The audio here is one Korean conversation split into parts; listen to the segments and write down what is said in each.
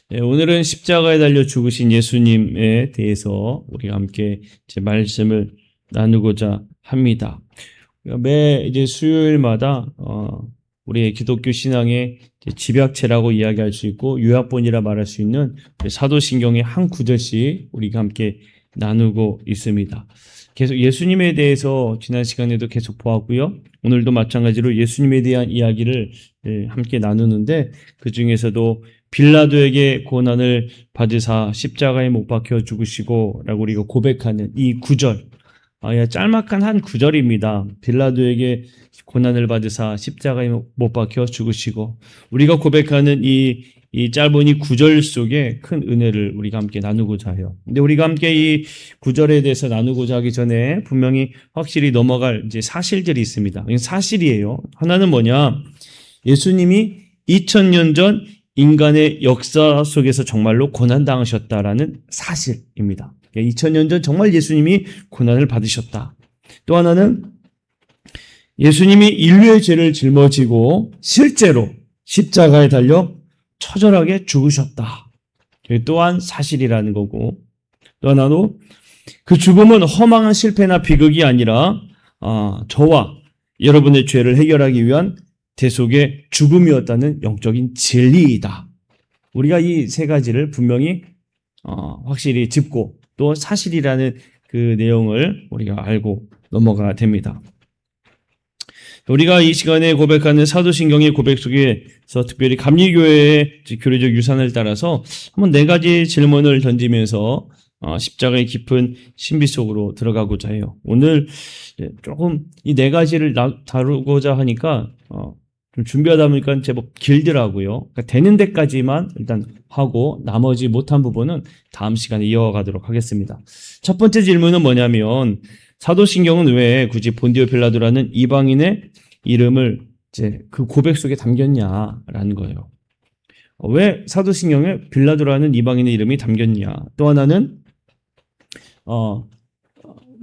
네, 오늘은 십자가에 달려 죽으신 예수님에 대해서 우리가 함께 이제 말씀을 나누고자 합니다. 매 이제 수요일마다 우리의 기독교 신앙의 집약체라고 이야기할 수 있고 요약본이라 말할 수 있는 사도신경의 한 구절씩 우리가 함께 나누고 있습니다. 계속 예수님에 대해서 지난 시간에도 계속 보았고요. 오늘도 마찬가지로 예수님에 대한 이야기를 함께 나누는데 그 중에서도 빌라도에게 고난을 받으사 십자가에 못 박혀 죽으시고 라고 우리가 고백하는 이 구절, 짤막한 한 구절입니다. 빌라도에게 고난을 받으사 십자가에 못 박혀 죽으시고, 우리가 고백하는 이 짧은 이 구절 속에 큰 은혜를 우리가 함께 나누고자 해요. 근데 우리가 함께 이 구절에 대해서 나누고자 하기 전에 분명히 확실히 넘어갈 이제 사실들이 있습니다. 사실이에요. 하나는 뭐냐? 예수님이 2000년 전 인간의 역사 속에서 정말로 고난당하셨다라는 사실입니다. 2000년 전 정말 예수님이 고난을 받으셨다. 또 하나는 예수님이 인류의 죄를 짊어지고 실제로 십자가에 달려 처절하게 죽으셨다. 또한 사실이라는 거고, 또 하나도 그 죽음은 허망한 실패나 비극이 아니라 저와 여러분의 죄를 해결하기 위한 대속의 죽음이었다는 영적인 진리이다. 우리가 이 세 가지를 분명히 확실히 짚고 또 사실이라는 그 내용을 우리가 알고 넘어가야 됩니다. 우리가 이 시간에 고백하는 사도신경의 고백 속에서 특별히 감리교회의 교리적 유산을 따라서 한번 네 가지 질문을 던지면서 십자가의 깊은 신비 속으로 들어가고자 해요. 오늘 조금 이 네 가지를 다루고자 하니까 좀 준비하다 보니까 제법 길더라고요. 그러니까 되는 데까지만 일단 하고 나머지 못한 부분은 다음 시간에 이어가도록 하겠습니다. 첫 번째 질문은 뭐냐면 사도신경은 왜 굳이 본디오 빌라도라는 이방인의 이름을 이제 그 고백 속에 담겼냐라는 거예요. 왜 사도신경에 빌라도라는 이방인의 이름이 담겼냐? 또 하나는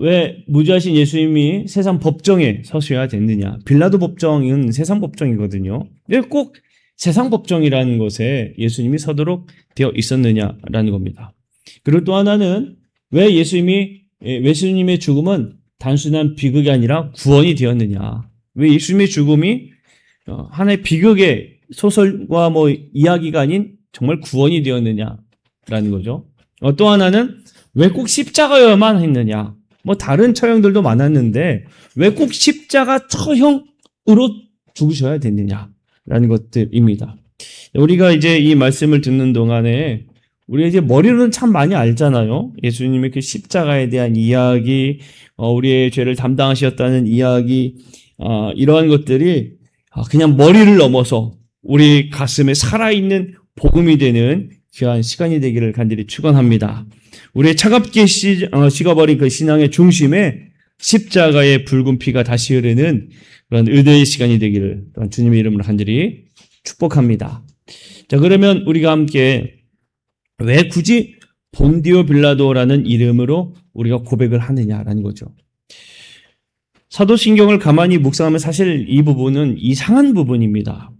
왜 무죄하신 예수님이 세상 법정에 서셔야 됐느냐? 빌라도 법정은 세상 법정이거든요. 왜 꼭 세상 법정이라는 것에 예수님이 서도록 되어 있었느냐라는 겁니다. 그리고 또 하나는 왜 예수님의 죽음은 단순한 비극이 아니라 구원이 되었느냐? 왜 예수님의 죽음이 하나의 비극의 소설과 이야기가 아닌 정말 구원이 되었느냐라는 거죠. 또 하나는 왜 꼭 십자가여야만 했느냐? 다른 처형들도 많았는데 왜 꼭 십자가 처형으로 죽으셔야 됐느냐라는 것들입니다. 우리가 이제 이 말씀을 듣는 동안에 우리가 이제 머리로는 참 많이 알잖아요. 예수님의 그 십자가에 대한 이야기, 우리의 죄를 담당하셨다는 이야기, 이러한 것들이 그냥 머리를 넘어서 우리 가슴에 살아있는 복음이 되는 귀한 시간이 되기를 간절히 축원합니다. 우리의 차갑게 식어버린 그 신앙의 중심에 십자가의 붉은 피가 다시 흐르는 그런 은혜의 시간이 되기를 주님의 이름으로 간절히 축복합니다. 자, 그러면 우리가 함께 왜 굳이 본디오 빌라도라는 이름으로 우리가 고백을 하느냐라는 거죠. 사도신경을 가만히 묵상하면 사실 이 부분은 이상한 부분입니다.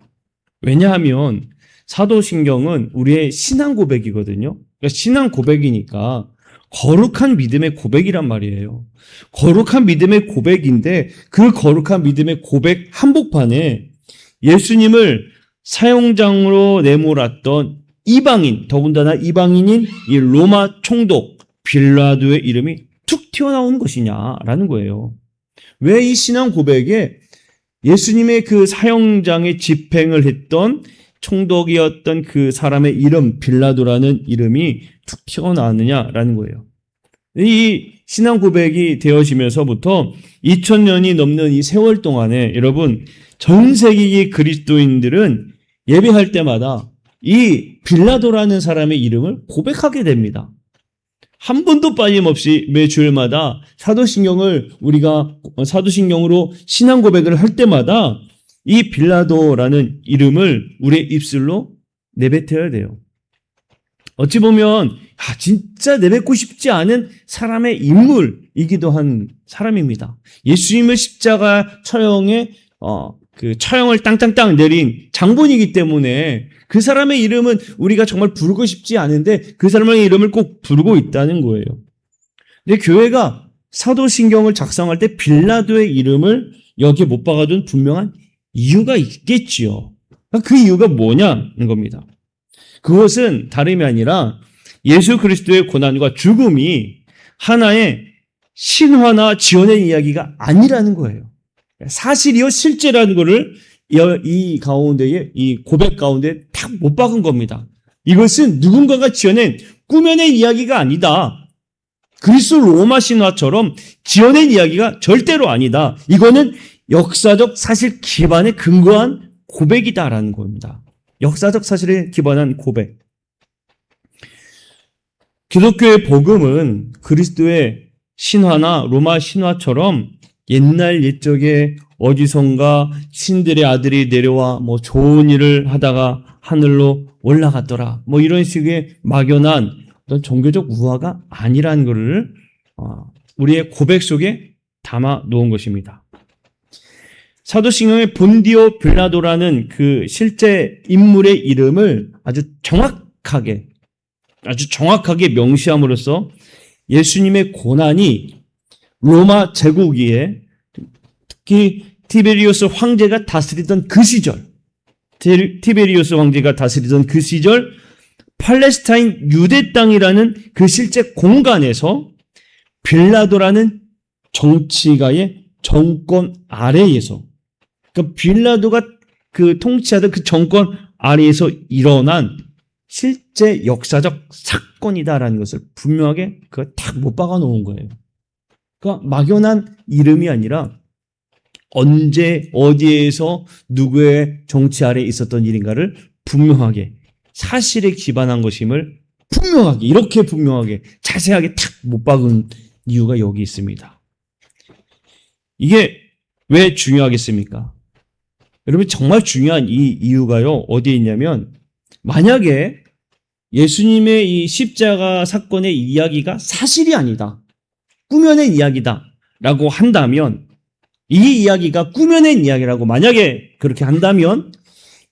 왜냐하면 사도신경은 우리의 신앙 고백이거든요. 그러니까 신앙 고백이니까 거룩한 믿음의 고백이란 말이에요. 거룩한 믿음의 고백인데 그 거룩한 믿음의 고백 한복판에 예수님을 사형장으로 내몰았던 이방인, 더군다나 이방인인 이 로마 총독 빌라도의 이름이 툭 튀어나오는 것이냐라는 거예요. 왜 이 신앙 고백에 예수님의 그 사형장에 집행을 했던 총독이었던 그 사람의 이름, 빌라도라는 이름이 툭 튀어나왔느냐라는 거예요. 이 신앙 고백이 되어지면서부터 2000년이 넘는 이 세월 동안에 여러분, 전 세계의 그리스도인들은 예배할 때마다 이 빌라도라는 사람의 이름을 고백하게 됩니다. 한 번도 빠짐없이 매 주일마다 우리가 사도신경으로 신앙 고백을 할 때마다 이 빌라도라는 이름을 우리의 입술로 내뱉어야 돼요. 어찌 보면 진짜 내뱉고 싶지 않은 사람의 인물이기도 한 사람입니다. 예수님을 십자가 처형에 그 처형을 땅땅땅 내린 장본이기 때문에 그 사람의 이름은 우리가 정말 부르고 싶지 않은데 그 사람의 이름을 꼭 부르고 있다는 거예요. 근데 교회가 사도신경을 작성할 때 빌라도의 이름을 여기에 못 박아둔 분명한 이유가 있겠지요. 그 이유가 뭐냐는 겁니다. 그것은 다름이 아니라 예수 그리스도의 고난과 죽음이 하나의 신화나 지어낸 이야기가 아니라는 거예요. 사실이요 실제라는 것을 이 가운데에 이 고백 가운데 딱 못 박은 겁니다. 이것은 누군가가 지어낸 꾸며낸 이야기가 아니다. 그리스 로마 신화처럼 지어낸 이야기가 절대로 아니다. 이거는 역사적 사실 기반에 근거한 고백이다라는 겁니다. 역사적 사실에 기반한 고백. 기독교의 복음은 그리스도의 신화나 로마 신화처럼 옛날 옛적에 어디선가 신들의 아들이 내려와 뭐 좋은 일을 하다가 하늘로 올라갔더라. 뭐 이런 식의 막연한 어떤 종교적 우화가 아니라는 것을 우리의 고백 속에 담아 놓은 것입니다. 사도신경의 본디오 빌라도라는 그 실제 인물의 이름을 아주 정확하게 명시함으로써 예수님의 고난이 로마 제국위에 특히 티베리우스 황제가 다스리던 그 시절, 팔레스타인 유대 땅이라는 그 실제 공간에서 빌라도라는 정치가의 정권 아래에서, 그러니까 빌라도가 그 통치하던 그 정권 아래에서 일어난 실제 역사적 사건이다라는 것을 분명하게 딱 못 박아 놓은 거예요. 그러니까 막연한 이름이 아니라 언제 어디에서 누구의 정치 아래에 있었던 일인가를 분명하게 사실에 기반한 것임을 분명하게 이렇게 분명하게 자세하게 탁 못 박은 이유가 여기 있습니다. 이게 왜 중요하겠습니까? 여러분 정말 중요한 이 이유가요 어디에 있냐면 만약에 예수님의 이 십자가 사건의 이야기가 사실이 아니다. 꾸며낸 이야기다. 라고 한다면 이 이야기가 꾸며낸 이야기라고 만약에 그렇게 한다면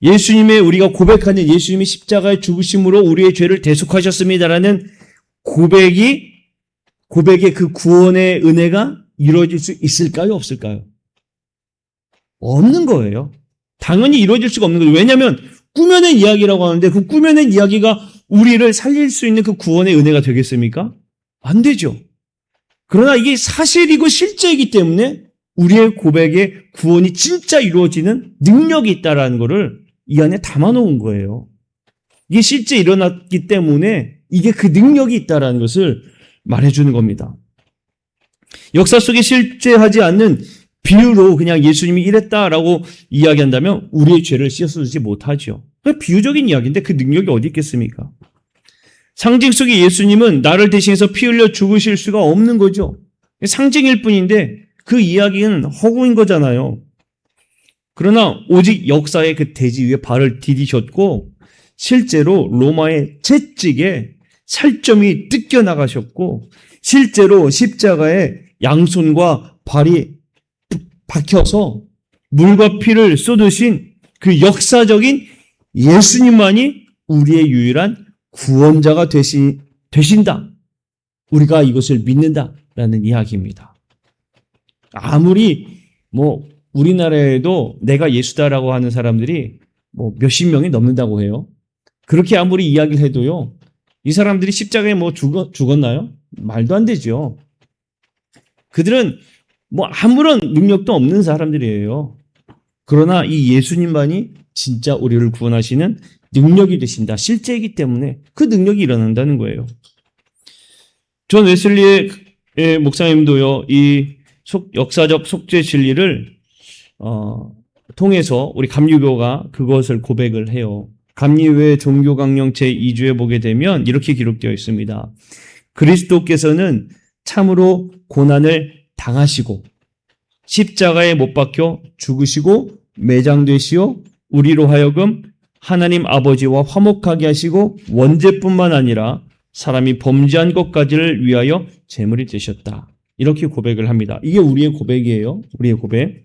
예수님의 우리가 고백하는 예수님이 십자가의 죽으심으로 우리의 죄를 대속하셨습니다라는 고백의 그 구원의 은혜가 이루어질 수 있을까요? 없을까요? 없는 거예요. 당연히 이루어질 수가 없는 거예요. 왜냐하면 꾸며낸 이야기라고 하는데 그 꾸며낸 이야기가 우리를 살릴 수 있는 그 구원의 은혜가 되겠습니까? 안 되죠. 그러나 이게 사실이고 실제이기 때문에 우리의 고백에 구원이 진짜 이루어지는 능력이 있다는 것을 이 안에 담아놓은 거예요. 이게 실제 일어났기 때문에 이게 그 능력이 있다는 것을 말해주는 겁니다. 역사 속에 실제하지 않는 비유로 그냥 예수님이 이랬다라고 이야기한다면 우리의 죄를 씻어주지 못하죠. 비유적인 이야기인데 그 능력이 어디 있겠습니까? 상징 속의 예수님은 나를 대신해서 피 흘려 죽으실 수가 없는 거죠. 상징일 뿐인데 그 이야기는 허구인 거잖아요. 그러나 오직 역사의 그 대지 위에 발을 디디셨고 실제로 로마의 채찍에 살점이 뜯겨 나가셨고 실제로 십자가에 양손과 발이 박혀서 물과 피를 쏟으신 그 역사적인 예수님만이 우리의 유일한 구원자가 되신다. 우리가 이것을 믿는다라는 이야기입니다. 아무리 우리나라에도 내가 예수다라고 하는 사람들이 몇십 명이 넘는다고 해요. 그렇게 아무리 이야기를 해도요. 이 사람들이 십자가에 죽었나요? 말도 안 되죠. 그들은 아무런 능력도 없는 사람들이에요. 그러나 이 예수님만이 진짜 우리를 구원하시는 능력이 되신다. 실제이기 때문에 그 능력이 일어난다는 거예요. 존 웨슬리의 목사님도요. 이 역사적 속죄 진리를 통해서 우리 감리교가 그것을 고백을 해요. 감리교의 종교강령 제2주에 보게 되면 이렇게 기록되어 있습니다. 그리스도께서는 참으로 고난을 당하시고 십자가에 못 박혀 죽으시고 매장되시어 우리로 하여금 하나님 아버지와 화목하게 하시고 원죄뿐만 아니라 사람이 범죄한 것까지를 위하여 제물이 되셨다. 이렇게 고백을 합니다. 이게 우리의 고백이에요. 우리의 고백.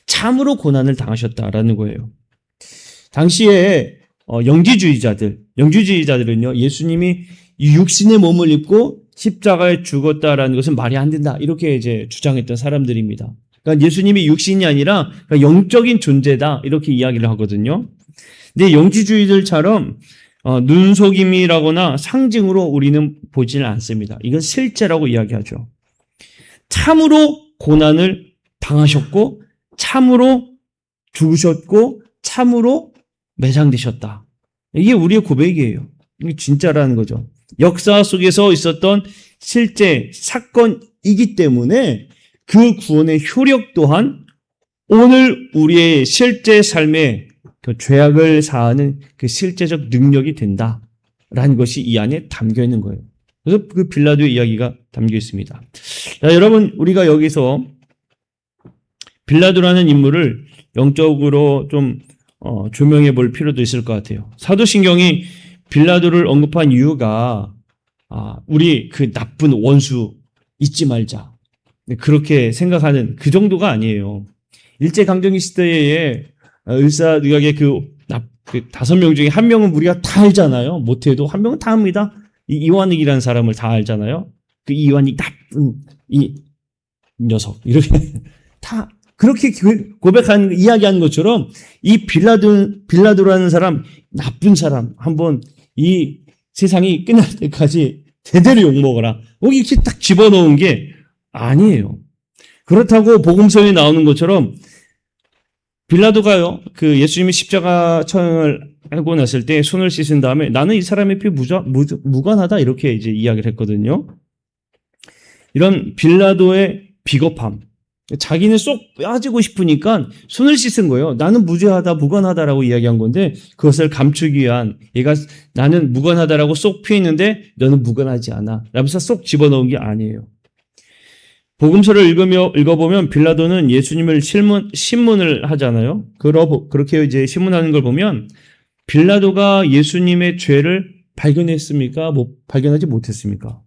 참으로 고난을 당하셨다라는 거예요. 당시에 영지주의자들은요, 예수님이 이 육신의 몸을 입고 십자가에 죽었다라는 것은 말이 안 된다, 이렇게 이제 주장했던 사람들입니다. 그러니까 예수님이 육신이 아니라 영적인 존재다, 이렇게 이야기를 하거든요. 근데 영지주의들처럼 눈속임이라거나 상징으로 우리는 보지는 않습니다. 이건 실제라고 이야기하죠. 참으로 고난을 당하셨고, 참으로 죽으셨고, 참으로 매장되셨다. 이게 우리의 고백이에요. 이게 진짜라는 거죠. 역사 속에서 있었던 실제 사건이기 때문에 그 구원의 효력 또한 오늘 우리의 실제 삶에 그 죄악을 사하는 그 실제적 능력이 된다라는 것이 이 안에 담겨 있는 거예요. 그래서 그 빌라도의 이야기가 담겨 있습니다. 자, 여러분, 우리가 여기서 빌라도라는 인물을 영적으로 좀 조명해 볼 필요도 있을 것 같아요. 사도신경이 빌라도를 언급한 이유가 우리 그 나쁜 원수 잊지 말자, 그렇게 생각하는 그 정도가 아니에요. 일제강점기 시대에 을사늑약의 그 5명 중에 한 명은 우리가 다 알잖아요. 못해도 한 명은 다 압니다. 이완익이라는 사람을 다 알잖아요. 그 이완익 나쁜 이 녀석, 이렇게 다 그렇게 이야기하는 것처럼 이 빌라도라는 사람, 나쁜 사람, 한번 이 세상이 끝날 때까지 제대로 욕먹어라, 이렇게 딱 집어넣은 게 아니에요. 그렇다고 복음서에 나오는 것처럼 빌라도가요, 그 예수님이 십자가 처형을 하고 났을 때 손을 씻은 다음에 나는 이 사람의 피 무관하다, 이렇게 이제 이야기를 했거든요. 이런 빌라도의 비겁함, 자기는 쏙 빠지고 싶으니까 손을 씻은 거예요. 나는 무죄하다, 무관하다라고 이야기한 건데, 그것을 감추기 위한, 얘가 나는 무관하다라고 쏙 피했는데 너는 무관하지 않아 라면서 쏙 집어넣은 게 아니에요. 복음서를 읽어보면 빌라도는 예수님을 신문을 하잖아요. 그렇게 이제 신문하는 걸 보면 빌라도가 예수님의 죄를 발견했습니까? 발견하지 못했습니까?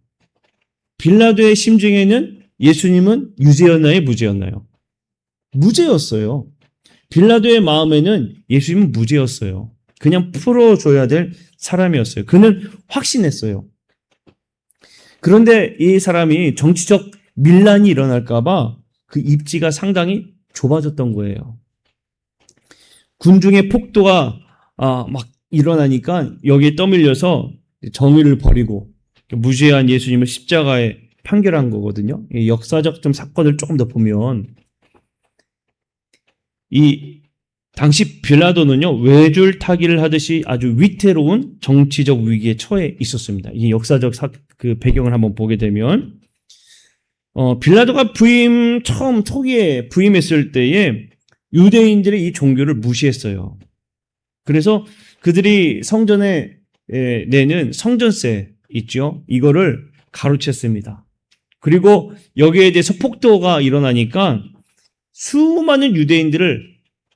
빌라도의 심중에는 예수님은 유죄였나요? 무죄였나요? 무죄였어요. 빌라도의 마음에는 예수님은 무죄였어요. 그냥 풀어줘야 될 사람이었어요. 그는 확신했어요. 그런데 이 사람이 정치적 밀란이 일어날까봐 그 입지가 상당히 좁아졌던 거예요. 군중의 폭도가 막 일어나니까 여기에 떠밀려서 정의를 버리고 무죄한 예수님을 십자가에 판결한 거거든요. 이 역사적 좀 사건을 조금 더 보면 이 당시 빌라도는요, 외줄 타기를 하듯이 아주 위태로운 정치적 위기에 처해 있었습니다. 이 역사적 그 배경을 한번 보게 되면 빌라도가 처음 초기에 부임했을 때에 유대인들이 이 종교를 무시했어요. 그래서 그들이 성전에 내는 성전세 있죠. 이거를 가로챘습니다. 그리고 여기에 대해서 폭도가 일어나니까 수많은 유대인들을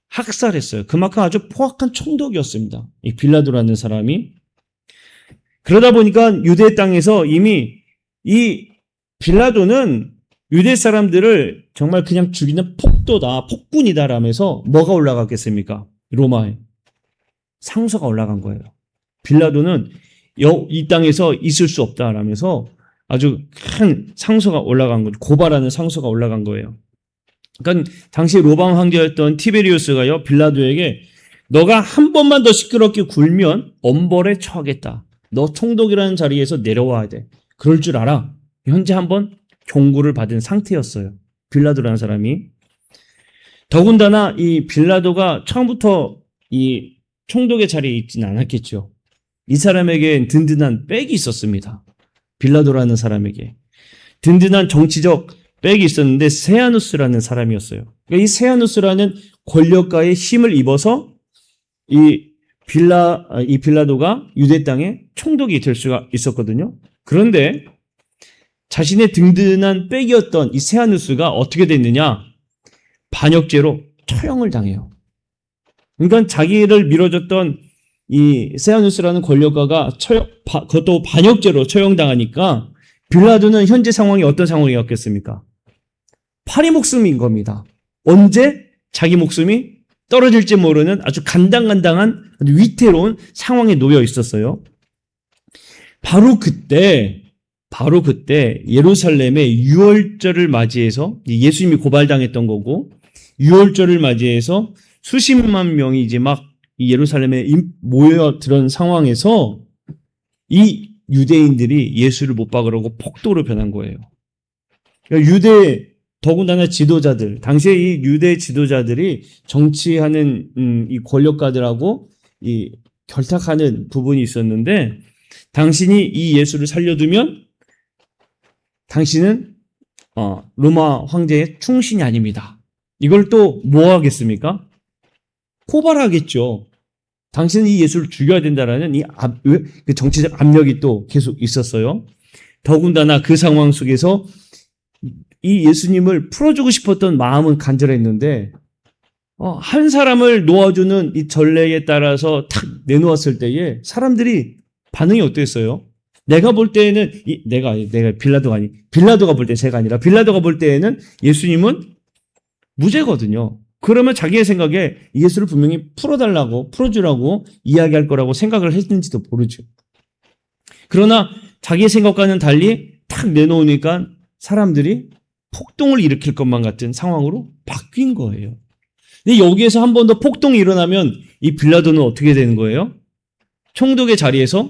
학살했어요. 그만큼 아주 포악한 총독이었습니다, 이 빌라도라는 사람이. 그러다 보니까 유대 땅에서 이미 이 빌라도는 유대 사람들을 정말 그냥 죽이는 폭도다, 폭군이다 라면서 뭐가 올라갔겠습니까? 로마에 상소가 올라간 거예요. 빌라도는 이 땅에서 있을 수 없다 라면서 아주 큰 상소가 올라간 거죠. 고발하는 상소가 올라간 거예요. 그러니까 당시 로마 황제였던 티베리우스가요, 빌라도에게 너가 한 번만 더 시끄럽게 굴면 엄벌에 처하겠다. 너 총독이라는 자리에서 내려와야 돼. 그럴 줄 알아. 현재 한번 경고를 받은 상태였어요, 빌라도라는 사람이. 더군다나 이 빌라도가 처음부터 이 총독의 자리에 있지는 않았겠죠. 이 사람에겐 든든한 백이 있었습니다. 빌라도라는 사람에게 든든한 정치적 백이 있었는데 세아누스라는 사람이었어요. 그러니까 이 세아누스라는 권력가의 힘을 입어서 이 빌라도가 유대 땅의 총독이 될 수가 있었거든요. 그런데 자신의 든든한 백이었던 이 세아누스가 어떻게 됐느냐? 반역죄로 처형을 당해요. 그러니까 자기를 밀어줬던 이 세아누스라는 권력가가 그것도 반역죄로 처형당하니까 빌라도는 현재 상황이 어떤 상황이었겠습니까? 파리목숨인 겁니다. 언제? 자기 목숨이 떨어질지 모르는 아주 간당간당한 아주 위태로운 상황에 놓여 있었어요. 바로 그때 예루살렘의 유월절을 맞이해서 예수님이 고발당했던 거고 유월절을 맞이해서 수십만 명이 이제 막 예루살렘에 모여들은 상황에서 이 유대인들이 예수를 못 박으려고 폭도로 변한 거예요. 그러니까 더군다나 지도자들, 당시에 이 유대 지도자들이 정치하는 이 권력가들하고 이 결탁하는 부분이 있었는데, 당신이 이 예수를 살려두면 당신은 로마 황제의 충신이 아닙니다. 이걸 또 뭐 하겠습니까? 고발하겠죠. 당신은 이 예수를 죽여야 된다라는 그 정치적 압력이 또 계속 있었어요. 더군다나 그 상황 속에서 이 예수님을 풀어주고 싶었던 마음은 간절했는데 한 사람을 놓아주는 이 전례에 따라서 탁 내놓았을 때에 사람들이 반응이 어땠어요? 내가 볼 때에는 내가 빌라도가 볼 때 제가 아니라 빌라도가 볼 때에는 예수님은 무죄거든요. 그러면 자기의 생각에 예수를 분명히 풀어주라고 이야기할 거라고 생각을 했는지도 모르죠. 그러나 자기의 생각과는 달리 탁 내놓으니까 사람들이 폭동을 일으킬 것만 같은 상황으로 바뀐 거예요. 근데 여기에서 한 번 더 폭동이 일어나면 이 빌라도는 어떻게 되는 거예요? 총독의 자리에서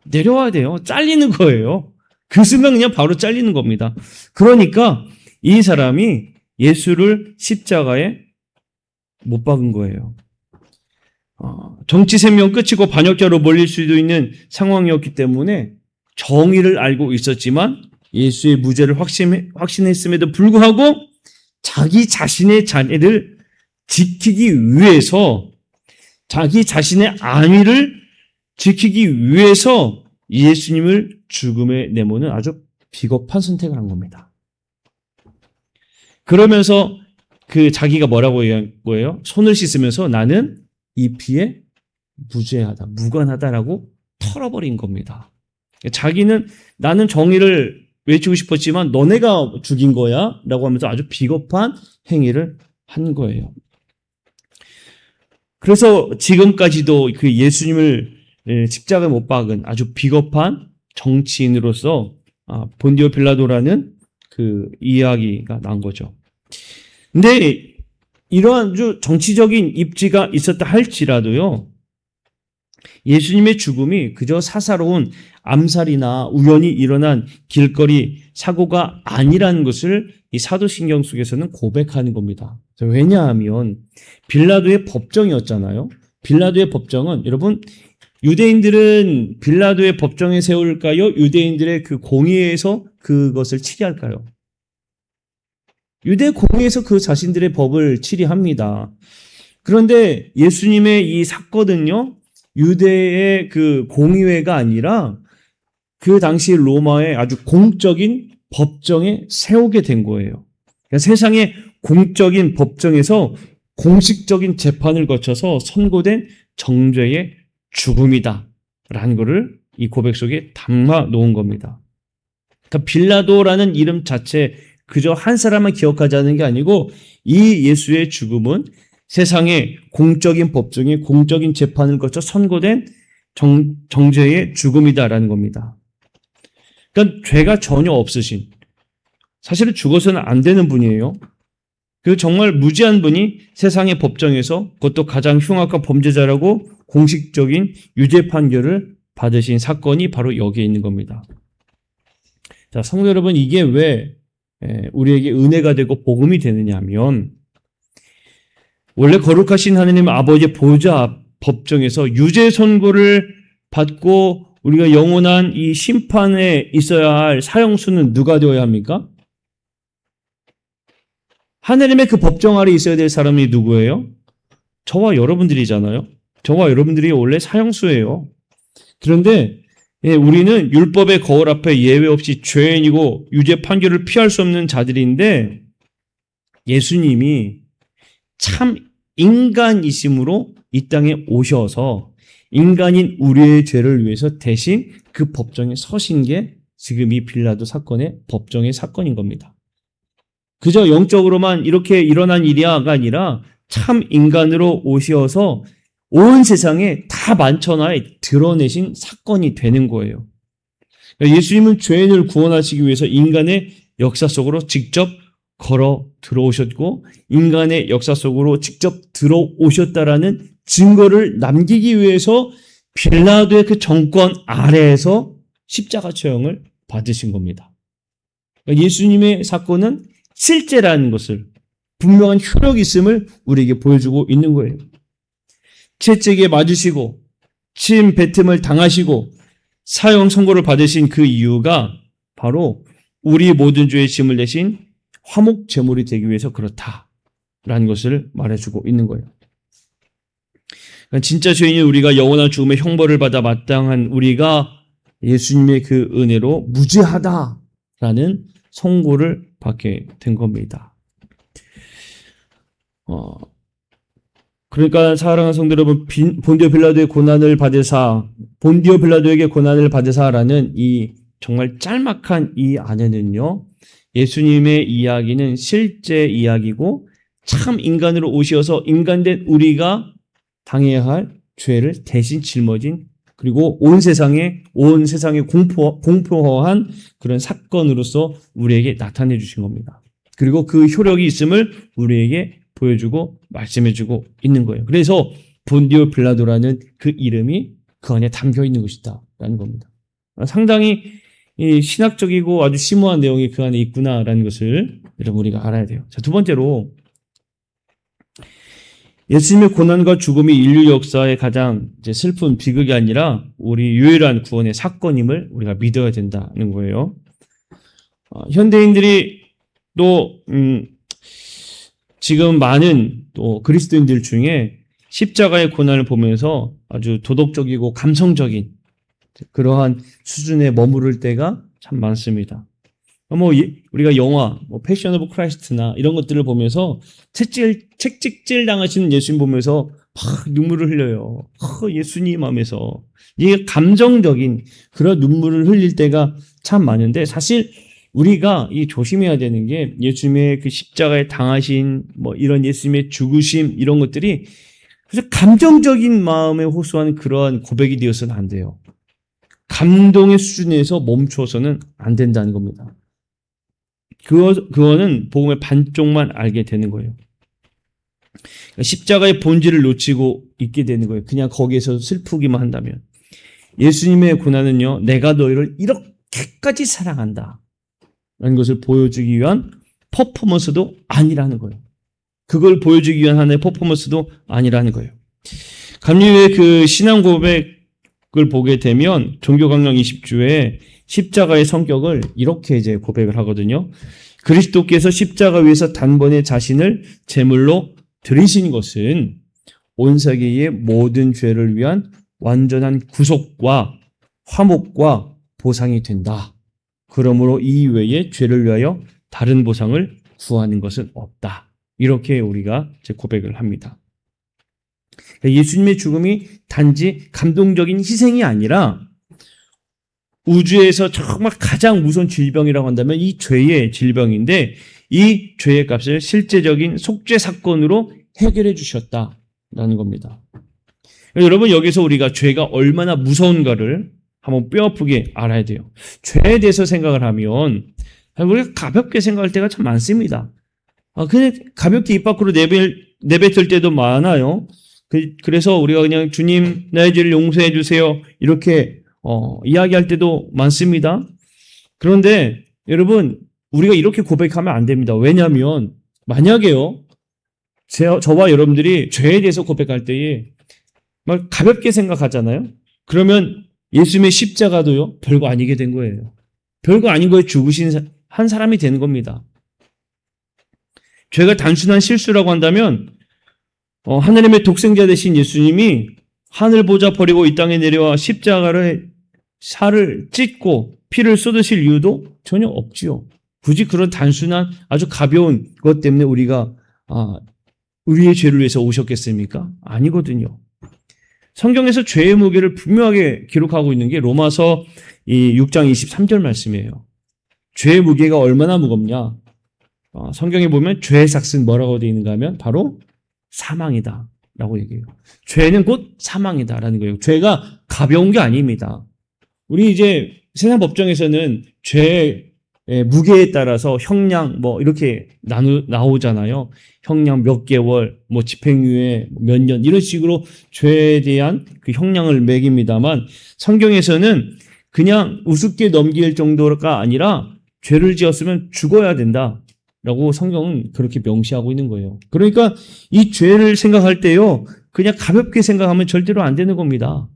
내려와야 돼요. 잘리는 거예요. 그 순간 그냥 바로 잘리는 겁니다. 그러니까 이 사람이 예수를 십자가에 못 박은 거예요. 정치 생명 끝이고 반역자로 몰릴 수도 있는 상황이었기 때문에 정의를 알고 있었지만 예수의 무죄를 확신했음에도 불구하고 자기 자신의 자리를 지키기 위해서, 자기 자신의 안위를 지키기 위해서 예수님을 죽음에 내모는 아주 비겁한 선택을 한 겁니다. 그러면서 그 자기가 뭐라고 얘기한 거예요? 손을 씻으면서 나는 이 피에 무관하다라고 털어버린 겁니다. 자기는 나는 정의를 외치고 싶었지만 너네가 죽인 거야 라고 하면서 아주 비겁한 행위를 한 거예요. 그래서 지금까지도 그 예수님을 십자가에 못 박은 아주 비겁한 정치인으로서 본디오 빌라도라는 그 이야기가 난 거죠. 근데 이러한 아주 정치적인 입지가 있었다 할지라도요, 예수님의 죽음이 그저 사사로운 암살이나 우연히 일어난 길거리 사고가 아니라는 것을 이 사도신경 속에서는 고백하는 겁니다. 왜냐하면 빌라도의 법정이었잖아요. 빌라도의 법정은, 여러분, 유대인들은 빌라도의 법정에 세울까요? 유대인들의 그 공의에서 그것을 치리할까요? 유대 공의에서 그 자신들의 법을 치리합니다. 그런데 예수님의 이 사건은요, 유대의 그 공의회가 아니라 그 당시 로마의 아주 공적인 법정에 세우게 된 거예요. 그러니까 세상의 공적인 법정에서 공식적인 재판을 거쳐서 선고된 정죄의 죽음이다 라는 것을 이 고백 속에 담아 놓은 겁니다. 그러니까 빌라도라는 이름 자체 그저 한 사람만 기억하자는 게 아니고 이 예수의 죽음은 세상의 공적인 법정에 공적인 재판을 거쳐 선고된 정죄의 죽음이다라는 겁니다. 그러니까 죄가 전혀 없으신, 사실은 죽어서는 안 되는 분이에요. 그 정말 무지한 분이 세상의 법정에서, 그것도 가장 흉악한 범죄자라고 공식적인 유죄 판결을 받으신 사건이 바로 여기에 있는 겁니다. 자, 성도 여러분, 이게 왜 우리에게 은혜가 되고 복음이 되느냐 하면, 원래 거룩하신 하느님 아버지의 보좌 법정에서 유죄 선고를 받고 우리가 영원한 이 심판에 있어야 할 사형수는 누가 되어야 합니까? 하느님의 그 법정 아래 있어야 될 사람이 누구예요? 저와 여러분들이잖아요. 저와 여러분들이 원래 사형수예요. 그런데 우리는 율법의 거울 앞에 예외 없이 죄인이고 유죄 판결을 피할 수 없는 자들인데, 예수님이 참 인간이심으로 이 땅에 오셔서 인간인 우리의 죄를 위해서 대신 그 법정에 서신 게 지금 이 빌라도 사건의 법정의 사건인 겁니다. 그저 영적으로만 이렇게 일어난 일이야가 아니라 참 인간으로 오셔서 온 세상에 다 만천하에 드러내신 사건이 되는 거예요. 예수님은 죄인을 구원하시기 위해서 인간의 역사 속으로 직접 걸어 들어오셨고 인간의 역사 속으로 직접 들어오셨다라는 증거를 남기기 위해서 빌라도의 그 정권 아래에서 십자가 처형을 받으신 겁니다. 예수님의 사건은 실제라는 것을 분명한 효력이 있음을 우리에게 보여주고 있는 거예요. 채찍에 맞으시고 침 뱉음을 당하시고 사형 선고를 받으신 그 이유가 바로 우리 모든 죄의 짐을 내신 화목 제물이 되기 위해서 그렇다라는 것을 말해주고 있는 거예요. 그러니까 진짜 죄인인 우리가 영원한 죽음의 형벌을 받아 마땅한 우리가 예수님의 그 은혜로 무죄하다라는 선고를 받게 된 겁니다. 그러니까 사랑하는 성도 여러분, 본디오 빌라도의 고난을 받으사, 본디오 빌라도에게 고난을 받으사라는 이 정말 짤막한 이 안에는요, 예수님의 이야기는 실제 이야기고 참 인간으로 오셔서 인간된 우리가 당해야 할 죄를 대신 짊어진 그리고 온 세상에 공포한 그런 사건으로서 우리에게 나타내 주신 겁니다. 그리고 그 효력이 있음을 우리에게 보여주고 말씀해주고 있는 거예요. 그래서 본디오 빌라도라는 그 이름이 그 안에 담겨 있는 것이다라는 겁니다. 상당히 신학적이고 아주 심오한 내용이 그 안에 있구나라는 것을 여러분 우리가 알아야 돼요. 자, 두 번째로 예수님의 고난과 죽음이 인류 역사의 가장 슬픈 비극이 아니라 우리 유일한 구원의 사건임을 우리가 믿어야 된다는 거예요. 현대인들이 또 지금 많은 또 그리스도인들 중에 십자가의 고난을 보면서 아주 도덕적이고 감성적인 그러한 수준에 머무를 때가 참 많습니다. 우리가 영화, 패션 오브 크라이스트나 이런 것들을 보면서 책찍질 당하시는 예수님 보면서 막 눈물을 흘려요. 예수님 하면서. 이게 감정적인 그런 눈물을 흘릴 때가 참 많은데 사실 우리가 이 조심해야 되는 게 예수님의 그 십자가에 당하신 이런 예수님의 죽으심 이런 것들이 그래서 감정적인 마음에 호소하는 그러한 고백이 되어서는 안 돼요. 감동의 수준에서 멈춰서는 안 된다는 겁니다. 그거는 복음의 반쪽만 알게 되는 거예요. 그러니까 십자가의 본질을 놓치고 있게 되는 거예요. 그냥 거기에서 슬프기만 한다면. 예수님의 고난은요, 내가 너희를 이렇게까지 사랑한다 라는 것을 보여주기 위한 퍼포먼스도 아니라는 거예요. 그걸 보여주기 위한 하나의 퍼포먼스도 아니라는 거예요. 감리교의 그 신앙 고백을 보게 되면 종교강령 20주에 십자가의 성격을 이렇게 이제 고백을 하거든요. 그리스도께서 십자가 위에서 단번에 자신을 제물로 드리신 것은 온 세계의 모든 죄를 위한 완전한 구속과 화목과 보상이 된다. 그러므로 이 외에 죄를 위하여 다른 보상을 구하는 것은 없다. 이렇게 우리가 고백을 합니다. 예수님의 죽음이 단지 감동적인 희생이 아니라 우주에서 정말 가장 무서운 질병이라고 한다면 이 죄의 질병인데 이 죄의 값을 실제적인 속죄 사건으로 해결해 주셨다라는 겁니다. 여러분 여기서 우리가 죄가 얼마나 무서운가를 한번 뼈아프게 알아야 돼요. 죄에 대해서 생각을 하면 우리가 가볍게 생각할 때가 참 많습니다. 그냥 가볍게 입 밖으로 내뱉을 때도 많아요. 그래서 우리가 그냥 주님 나의 죄를 용서해 주세요 이렇게 이야기할 때도 많습니다. 그런데 여러분 우리가 이렇게 고백하면 안 됩니다. 왜냐하면 만약에요 저와 여러분들이 죄에 대해서 고백할 때에 막 가볍게 생각하잖아요. 그러면 예수님의 십자가도요 별거 아니게 된 거예요. 별거 아닌 거에 죽으신 한 사람이 되는 겁니다. 죄가 단순한 실수라고 한다면 하나님의 독생자 되신 예수님이 하늘 보좌 버리고 이 땅에 내려와 십자가를 살을 찢고 피를 쏟으실 이유도 전혀 없지요. 굳이 그런 단순한 아주 가벼운 것 때문에 우리가 우리의 죄를 위해서 오셨겠습니까? 아니거든요. 성경에서 죄의 무게를 분명하게 기록하고 있는 게 로마서 6장 23절 말씀이에요. 죄의 무게가 얼마나 무겁냐? 성경에 보면 죄의 삭은 뭐라고 되어 있는가 하면 바로 사망이다 라고 얘기해요. 죄는 곧 사망이다라는 거예요. 죄가 가벼운 게 아닙니다. 우리 이제 세상 법정에서는 죄의 무게에 따라서 형량 뭐 이렇게 나오잖아요. 형량 몇 개월, 뭐 집행유예 몇 년 이런 식으로 죄에 대한 그 형량을 매깁니다만 성경에서는 그냥 우습게 넘길 정도가 아니라 죄를 지었으면 죽어야 된다라고 성경은 그렇게 명시하고 있는 거예요. 그러니까 이 죄를 생각할 때요, 그냥 가볍게 생각하면 절대로 안 되는 겁니다.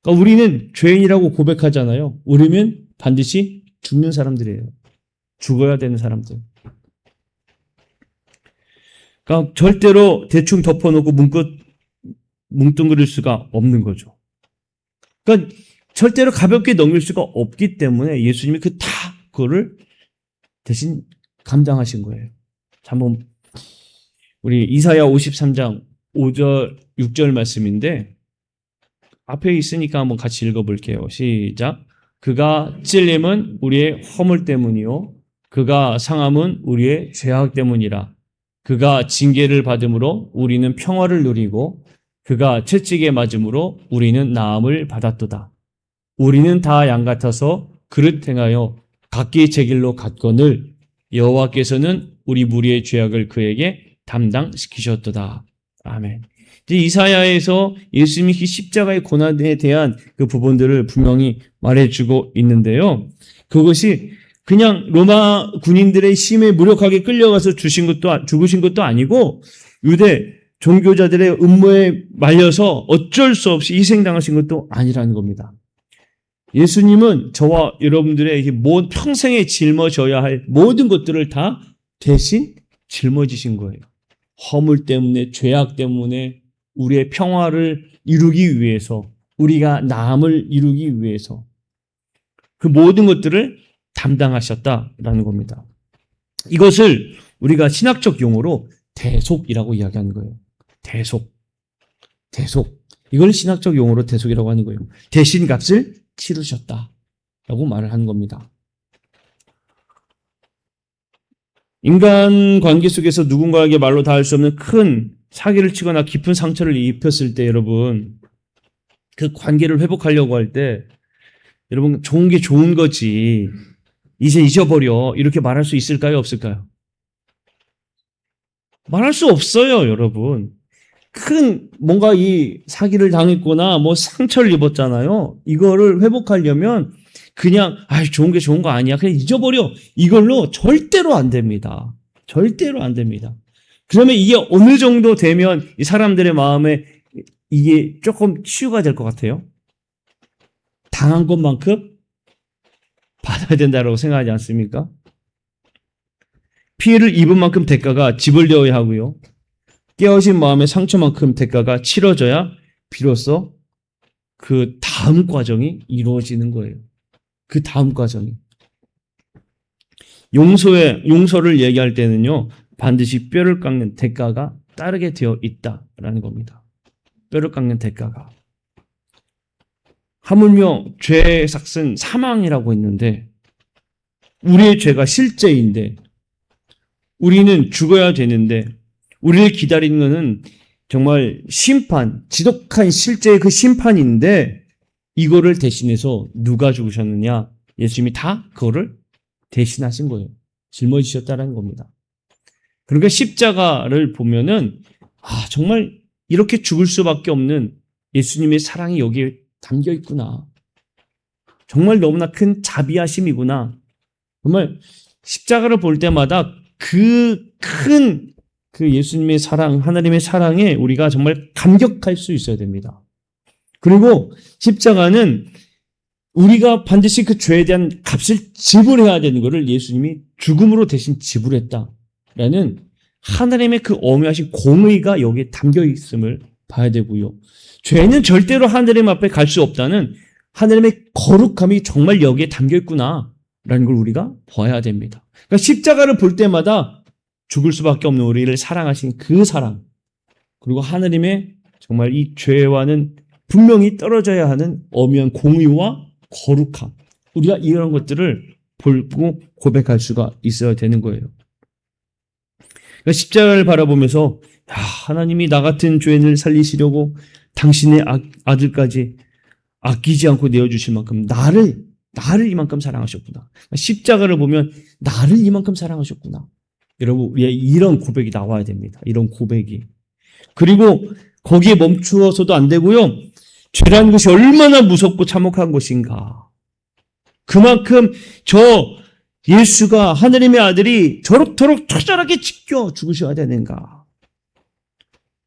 그러니까 우리는 죄인이라고 고백하잖아요. 우리는 반드시 죽는 사람들이에요. 죽어야 되는 사람들. 그러니까 절대로 대충 덮어놓고 뭉뚱그릴 수가 없는 거죠. 그러니까 절대로 가볍게 넘길 수가 없기 때문에 예수님이 그거를 대신 감당하신 거예요. 자, 한번 우리 이사야 53장 5절, 6절 말씀인데 앞에 있으니까 한번 같이 읽어볼게요. 시작. 그가 찔림은 우리의 허물 때문이요 그가 상함은 우리의 죄악 때문이라. 그가 징계를 받음으로 우리는 평화를 누리고 그가 채찍에 맞음으로 우리는 나음을 받았도다. 우리는 다 양 같아서 그릇 행하여 각기 제 길로 갔거늘 여호와께서는 우리 무리의 죄악을 그에게 담당시키셨도다. 아멘. 이사야에서 예수님이 십자가의 고난에 대한 그 부분들을 분명히 말해주고 있는데요. 그것이 그냥 로마 군인들의 힘에 무력하게 끌려가서 죽으신 것도 아니고 유대 종교자들의 음모에 말려서 어쩔 수 없이 희생당하신 것도 아니라는 겁니다. 예수님은 저와 여러분들의 평생에 짊어져야 할 모든 것들을 다 대신 짊어지신 거예요. 허물 때문에, 죄악 때문에, 우리의 평화를 이루기 위해서, 우리가 나음을 이루기 위해서 그 모든 것들을 담당하셨다라는 겁니다. 이것을 우리가 신학적 용어로 대속이라고 이야기하는 거예요. 대속. 이걸 신학적 용어로 대속이라고 하는 거예요. 대신 값을 치르셨다라고 말을 하는 겁니다. 인간 관계 속에서 누군가에게 말로 다 할 수 없는 큰 사기를 치거나 깊은 상처를 입혔을 때 여러분, 그 관계를 회복하려고 할 때 여러분 좋은 게 좋은 거지 이제 잊어버려 이렇게 말할 수 있을까요? 없을까요? 말할 수 없어요, 여러분. 큰 뭔가 이 사기를 당했거나 뭐 상처를 입었잖아요. 이거를 회복하려면 그냥 좋은 게 좋은 거 아니야. 그냥 잊어버려. 이걸로 절대로 안 됩니다. 절대로 안 됩니다. 그러면 이게 어느 정도 되면 이 사람들의 마음에 이게 조금 치유가 될 것 같아요. 당한 것만큼 받아야 된다고 생각하지 않습니까? 피해를 입은 만큼 대가가 지불되어야 하고요. 깨어진 마음의 상처만큼 대가가 치러져야 비로소 그 다음 과정이 이루어지는 거예요. 그 다음 과정이. 용서를 얘기할 때는요, 반드시 뼈를 깎는 대가가 따르게 되어 있다라는 겁니다. 뼈를 깎는 대가가. 하물며 죄의 삭은 사망이라고 했는데 우리의 죄가 실제인데 우리는 죽어야 되는데 우리를 기다리는 것은 정말 심판, 지독한 실제의 그 심판인데 이거를 대신해서 누가 죽으셨느냐? 예수님이 다 그거를 대신하신 거예요. 짊어지셨다는 겁니다. 그러니까 십자가를 보면은 정말 이렇게 죽을 수밖에 없는 예수님의 사랑이 여기에 담겨 있구나. 정말 너무나 큰 자비하심이구나. 정말 십자가를 볼 때마다 그 예수님의 사랑, 하나님의 사랑에 우리가 정말 감격할 수 있어야 됩니다. 그리고 십자가는 우리가 반드시 그 죄에 대한 값을 지불해야 되는 것을 예수님이 죽음으로 대신 지불했다라는 하나님의 그 엄하신 공의가 여기에 담겨 있음을 봐야 되고요. 죄는 절대로 하나님 앞에 갈 수 없다는 하나님의 거룩함이 정말 여기에 담겨 있구나라는 걸 우리가 봐야 됩니다. 그러니까 십자가를 볼 때마다 죽을 수밖에 없는 우리를 사랑하신 그 사랑, 그리고 하나님의 정말 이 죄와는 분명히 떨어져야 하는 엄연 공의와 거룩함, 우리가 이런 것들을 보고 고백할 수가 있어야 되는 거예요. 그러니까 십자가를 바라보면서 하나님이 나 같은 죄인을 살리시려고 당신의 아들까지 아끼지 않고 내어주실 만큼 나를 이만큼 사랑하셨구나. 십자가를 보면 나를 이만큼 사랑하셨구나. 여러분, 우리의 이런 고백이 나와야 됩니다. 이런 고백이. 그리고 거기에 멈추어서도 안 되고요. 죄라는 것이 얼마나 무섭고 참혹한 것인가. 그만큼 예수가 하느님의 아들이 저렇도록 처절하게 지켜 죽으셔야 되는가.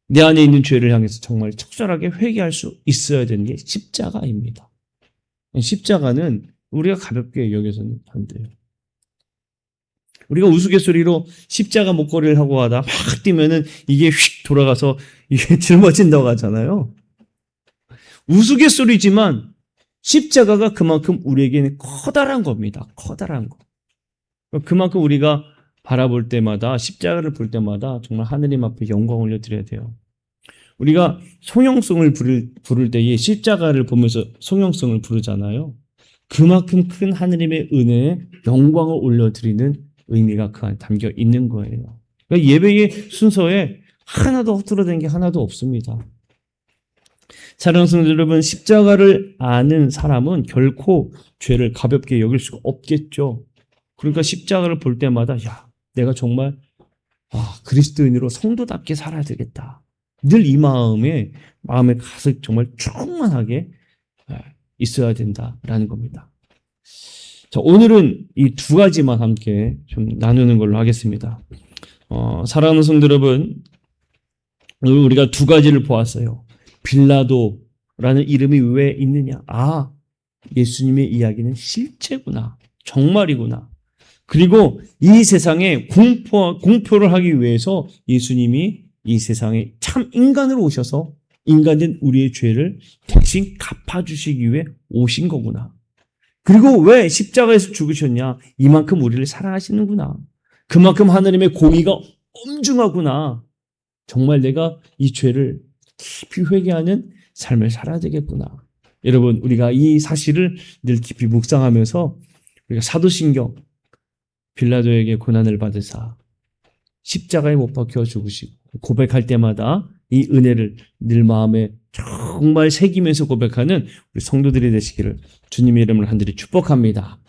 내 안에 있는 죄를 향해서 정말 적절하게 회개할 수 있어야 되는 게 십자가입니다. 십자가는 우리가 가볍게 여겨서는 안 돼요. 우리가 우스갯소리로 십자가 목걸이를 하고 가다 막 뛰면은 이게 휙 돌아가서 이게 짊어진다고 하잖아요. 우스갯소리지만 십자가가 그만큼 우리에게는 커다란 겁니다. 커다란 거. 그만큼 우리가 바라볼 때마다, 십자가를 볼 때마다 정말 하느님 앞에 영광 올려드려야 돼요. 우리가 송영송을 부를 때에 십자가를 보면서 송영송을 부르잖아요. 그만큼 큰 하느님의 은혜에 영광을 올려드리는 의미가 그 안에 담겨 있는 거예요. 그러니까 예배의 순서에 하나도 흐트러진 게 하나도 없습니다. 사랑하는 성도 여러분, 십자가를 아는 사람은 결코 죄를 가볍게 여길 수가 없겠죠. 그러니까 십자가를 볼 때마다 내가 정말 그리스도인으로 성도답게 살아야 되겠다. 늘 이 마음에 가득 정말 충만하게 있어야 된다라는 겁니다. 자, 오늘은 이 두 가지만 함께 좀 나누는 걸로 하겠습니다. 사랑하는 성도 여러분, 오늘 우리가 두 가지를 보았어요. 빌라도라는 이름이 왜 있느냐? 예수님의 이야기는 실제구나. 정말이구나. 그리고 이 세상에 공표를 하기 위해서 예수님이 이 세상에 참 인간으로 오셔서 인간된 우리의 죄를 대신 갚아주시기 위해 오신 거구나. 그리고 왜 십자가에서 죽으셨냐? 이만큼 우리를 사랑하시는구나. 그만큼 하나님의 공의가 엄중하구나. 정말 내가 이 죄를 깊이 회개하는 삶을 살아야 되겠구나. 여러분, 우리가 이 사실을 늘 깊이 묵상하면서 우리가 사도신경 빌라도에게 고난을 받으사 십자가에 못 박혀 죽으시고 고백할 때마다 이 은혜를 늘 마음에 정말 새기면서 고백하는 우리 성도들이 되시기를 주님의 이름을 간절히 축복합니다.